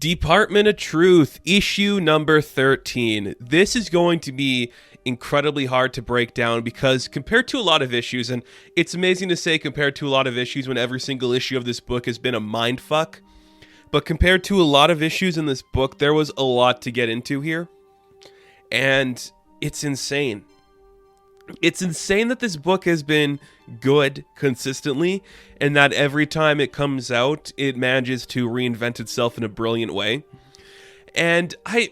Department of Truth, issue number 13. This is going to be incredibly hard to break down because compared to a lot of issues, and it's amazing to say compared to a lot of issues when every single issue of this book has been a mindfuck, but compared to a lot of issues in this book, there was a lot to get into here, and it's insane. It's insane that this book has been good consistently, and that every time it comes out, it manages to reinvent itself in a brilliant way. And I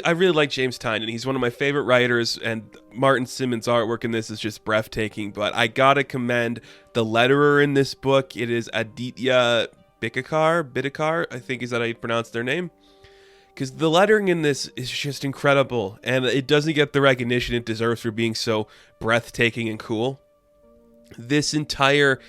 really like James Tynion. He's one of my favorite writers, and Martin Simmons' artwork in this is just breathtaking. But I gotta commend the letterer in this book. It is Aditya Bidikar, I think is that how you pronounce their name? Because the lettering in this is just incredible, and it doesn't get the recognition it deserves for being so breathtaking and cool. This entire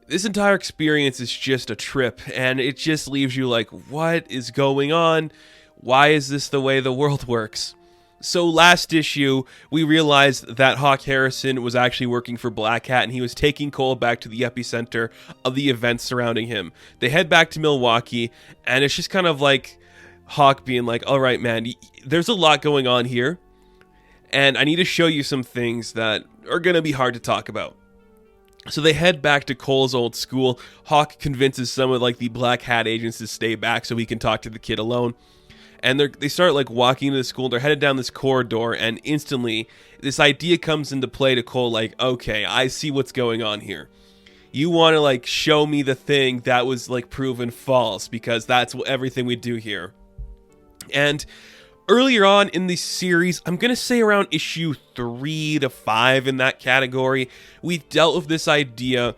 experience is just a trip, and it just leaves you like, what is going on? Why is this the way the world works? So last issue, we realized that Hawke Harrison was actually working for Black Hat, and he was taking Cole back to the epicenter of the events surrounding him. They head back to Milwaukee, and it's just kind of like Hawke being like, all right, man, there's a lot going on here, and I need to show you some things that are going to be hard to talk about. So they head back to Cole's old school. Hawke convinces some of like the Black Hat agents to stay back so he can talk to the kid alone. And they start like walking into the school. They're headed down this corridor, and instantly this idea comes into play to Cole, like, okay, I see what's going on here. You want to like show me the thing that was like proven false, because that's everything we do here. And earlier on in the series, I'm going to say around issue 3 to 5 in that category, we dealt with this idea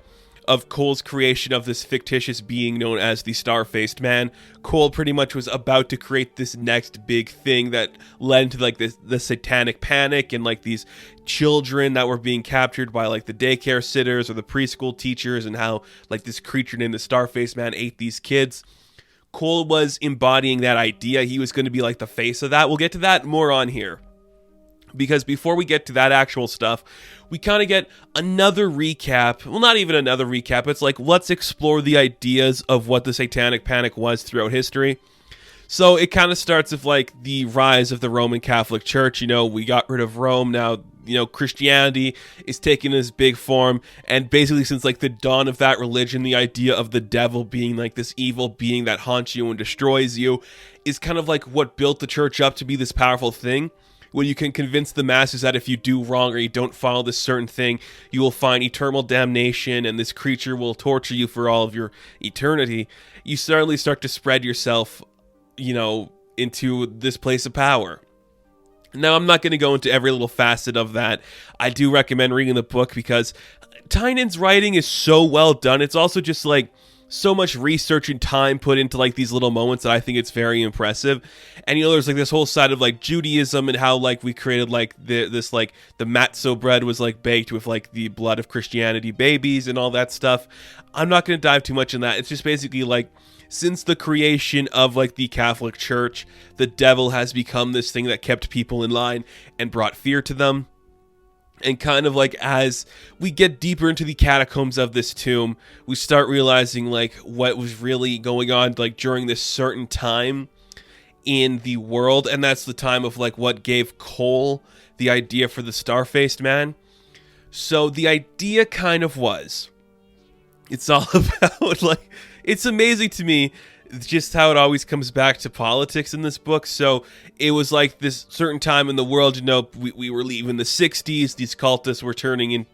of Cole's creation of this fictitious being known as the Star-Faced Man. Cole pretty much was about to create this next big thing that led into like the satanic panic and like these children that were being captured by like the daycare sitters or the preschool teachers, and how like this creature named the Star-Faced Man ate these kids. Cole was embodying that idea. He was going to be like the face of that. We'll get to that more on here, because before we get to that actual stuff, we kind of get another recap. Well, not even another recap. It's like, let's explore the ideas of what the Satanic Panic was throughout history. So it kind of starts with like the rise of the Roman Catholic Church. You know, we got rid of Rome. Now, you know, Christianity is taking this big form. And basically since like the dawn of that religion, the idea of the devil being like this evil being that haunts you and destroys you is kind of like what built the church up to be this powerful thing. When you can convince the masses that if you do wrong or you don't follow this certain thing, you will find eternal damnation and this creature will torture you for all of your eternity, you certainly start to spread yourself, you know, into this place of power. Now, I'm not going to go into every little facet of that. I do recommend reading the book because Tynion's writing is so well done. It's also just like so much research and time put into like these little moments that I think it's very impressive. And you know, there's like this whole side of like Judaism and how like we created like this like the matzo bread was like baked with like the blood of Christianity babies and all that stuff. I'm not going to dive too much in that. It's just basically like, since the creation of like the Catholic Church, the devil has become this thing that kept people in line and brought fear to them. And kind of like as we get deeper into the catacombs of this tomb, we start realizing like what was really going on like during this certain time in the world. And that's the time of like what gave Cole the idea for the Star-Faced Man. So the idea kind of was, it's all about like, it's amazing to me just how it always comes back to politics in this book. So it was like this certain time in the world, you know, we were leaving the 60s. These cultists were turning in,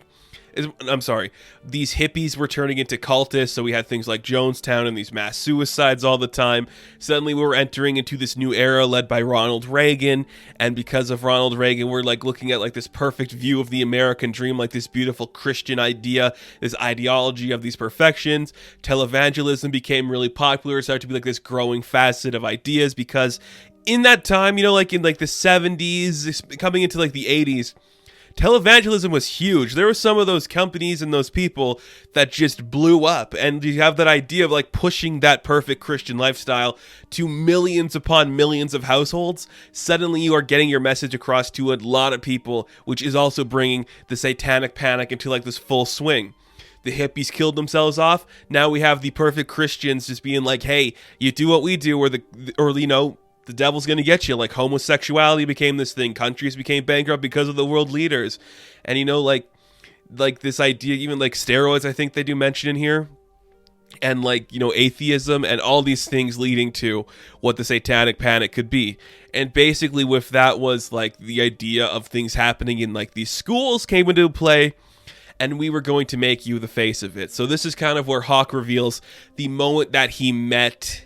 these hippies were turning into cultists. So we had things like Jonestown and these mass suicides all the time. Suddenly we were entering into this new era led by Ronald Reagan. And because of Ronald Reagan, we're like looking at like this perfect view of the American dream, like this beautiful Christian idea, this ideology of these perfections. Televangelism became really popular. It started to be like this growing facet of ideas, because in that time, you know, like in like the 70s, coming into like the 80s, televangelism was huge. There were some of those companies and those people that just blew up. And you have that idea of like pushing that perfect Christian lifestyle to millions upon millions of households. Suddenly you are getting your message across to a lot of people, which is also bringing the satanic panic into like this full swing. the hippies killed themselves off. Now we have the perfect Christians just being like, hey, you do what we do, or the devil's going to get you. Like homosexuality became this thing. Countries became bankrupt because of the world leaders. And, like this idea, even like steroids, I think they do mention in here. And like, atheism and all these things leading to what the satanic panic could be. And basically with that was like the idea of things happening in like these schools came into play. And we were going to make you the face of it. So this is kind of where Hawke reveals the moment that he met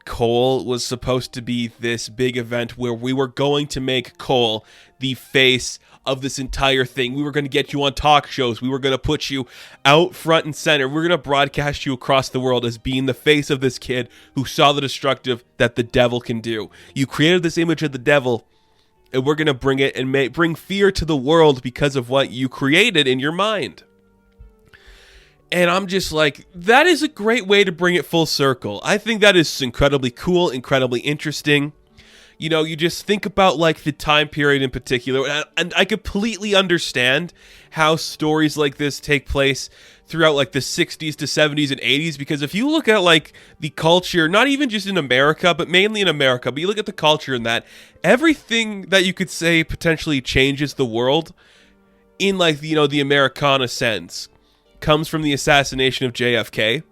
Cole was supposed to be this big event where we were going to make Cole the face of this entire thing. We were going to get you on talk shows. We were going to put you out front and center. We're going to broadcast you across the world as being the face of this kid who saw the destructive that the devil can do. You created this image of the devil, and we're going to bring it and bring fear to the world because of what you created in your mind. And I'm just like, that is a great way to bring it full circle. I think that is incredibly cool, incredibly interesting. You just think about like the time period in particular, and I completely understand how stories like this take place throughout like the 60s to 70s and 80s, because if you look at like the culture, not even just in America, but mainly in America, but you look at the culture in that, everything that you could say potentially changes the world in like, the Americana sense comes from the assassination of JFK.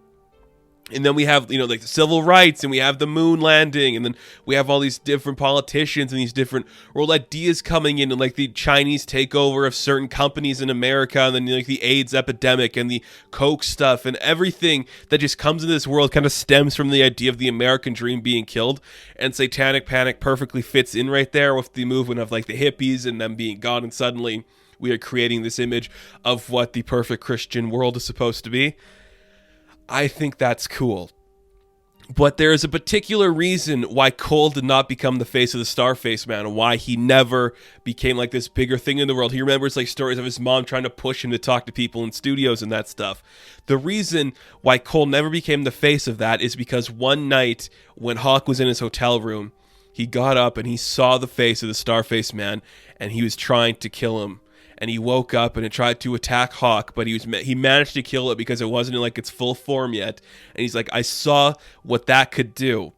And then we have, like the civil rights, and we have the moon landing, and then we have all these different politicians and these different world ideas coming in, and like the Chinese takeover of certain companies in America, and then like the AIDS epidemic and the Coke stuff, and everything that just comes into this world kind of stems from the idea of the American dream being killed. And Satanic Panic perfectly fits in right there with the movement of like the hippies and them being gone, and suddenly we are creating this image of what the perfect Christian world is supposed to be. I think that's cool. But there is a particular reason why Cole did not become the face of the Starface Man, and why he never became like this bigger thing in the world. He remembers like stories of his mom trying to push him to talk to people in studios and that stuff. The reason why Cole never became the face of that is because one night when Hawke was in his hotel room, he got up and he saw the face of the Starface Man, and he was trying to kill him. And he woke up and it tried to attack Hawke, but he managed to kill it because it wasn't in like its full form yet. And he's like, I saw what that could do.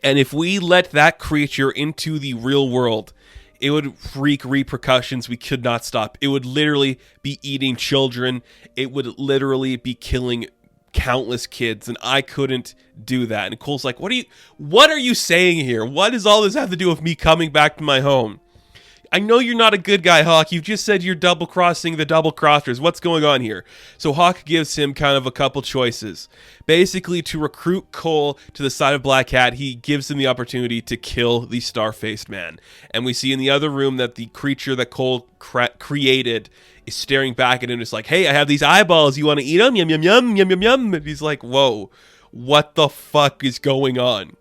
And if we let that creature into the real world, it would wreak repercussions we could not stop. It would literally be eating children. It would literally be killing countless kids, and I couldn't do that. And Cole's like, what are you saying here? What does all this have to do with me coming back to my home? I know you're not a good guy, Hawke. You've just said you're double-crossing the double-crossers. What's going on here? So Hawke gives him kind of a couple choices. Basically, to recruit Cole to the side of Black Hat, he gives him the opportunity to kill the Star-Faced Man. And we see in the other room that the creature that Cole created is staring back at him. It's like, hey, I have these eyeballs. You want to eat them? Yum, yum, yum, yum, yum, yum. And he's like, whoa, what the fuck is going on?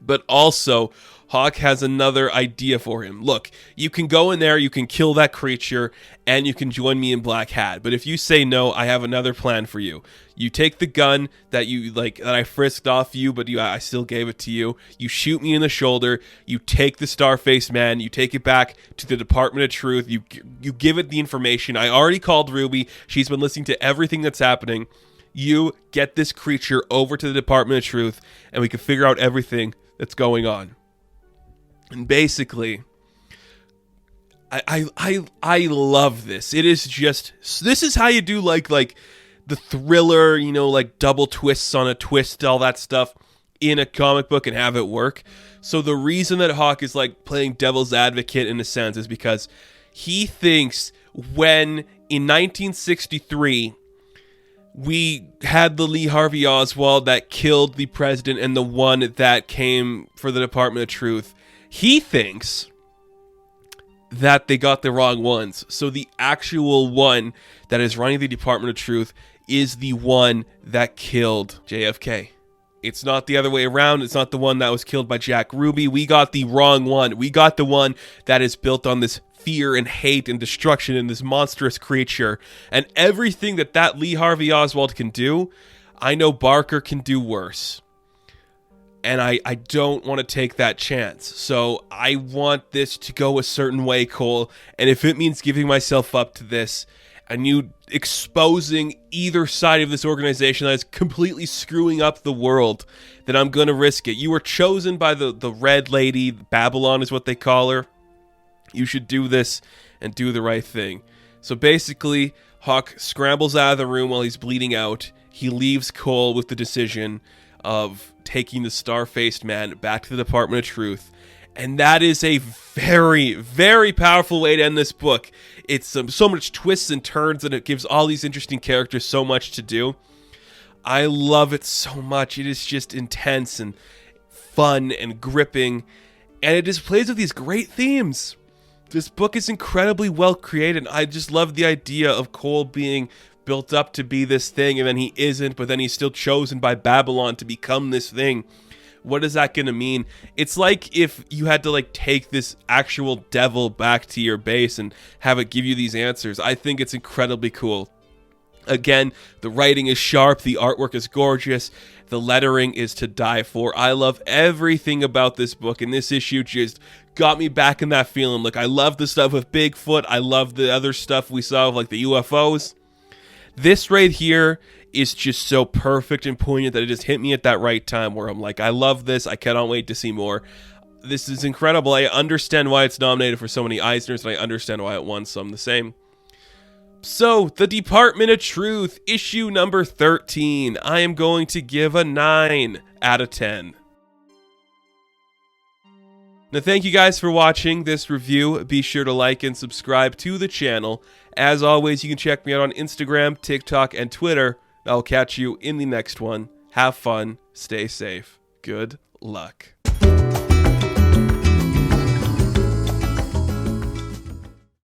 But also, Hawke has another idea for him. Look, you can go in there, you can kill that creature, and you can join me in Black Hat. But if you say no, I have another plan for you. You take the gun that I frisked off you, but I still gave it to you. You shoot me in the shoulder. You take the Star-Faced Man. You take it back to the Department of Truth. You give it the information. I already called Ruby. She's been listening to everything that's happening. You get this creature over to the Department of Truth, and we can figure out everything that's going on. And basically, I love this. It is just, this is how you do like the thriller, like double twists on a twist, all that stuff in a comic book and have it work. So the reason that Hawke is like playing devil's advocate in a sense is because he thinks when in 1963 we had the Lee Harvey Oswald that killed the president and the one that came for the Department of Truth, he thinks that they got the wrong ones. So the actual one that is running the Department of Truth is the one that killed JFK. It's not the other way around. It's not the one that was killed by Jack Ruby. We got the wrong one. We got the one that is built on this fear and hate and destruction and this monstrous creature. And everything that Lee Harvey Oswald can do, I know Barker can do worse. And I don't want to take that chance. So I want this to go a certain way, Cole. And if it means giving myself up to this, and you exposing either side of this organization that is completely screwing up the world, then I'm going to risk it. You were chosen by the Red Lady. Babylon is what they call her. You should do this and do the right thing. So basically, Hawke scrambles out of the room while he's bleeding out. He leaves Cole with the decision of taking the star-faced man back to the Department of Truth. And that is a very, very powerful way to end this book. It's so much twists and turns, and it gives all these interesting characters so much to do. I love it so much. It is just intense and fun and gripping, and it just plays with these great themes. This book is incredibly well created. I just love the idea of Cole being built up to be this thing, and then he isn't, but then he's still chosen by Babylon to become this thing. What is that going to mean? It's like if you had to take this actual devil back to your base and have it give you these answers. I think it's incredibly cool. Again, the writing is sharp, the artwork is gorgeous, the lettering is to die for. I love everything about this book, and this issue just got me back in that feeling. I love the stuff with Bigfoot. I love the other stuff we saw with the UFOs. This right here is just so perfect and poignant that it just hit me at that right time where I'm like, I love this. I cannot wait to see more. This is incredible. I understand why it's nominated for so many Eisners, and I understand why it won some the same. So, The Department of Truth, issue number 13. I am going to give a 9 out of 10. Now, thank you guys for watching this review. Be sure to like and subscribe to the channel. As always, you can check me out on Instagram, TikTok, and Twitter. I'll catch you in the next one. Have fun. Stay safe. Good luck.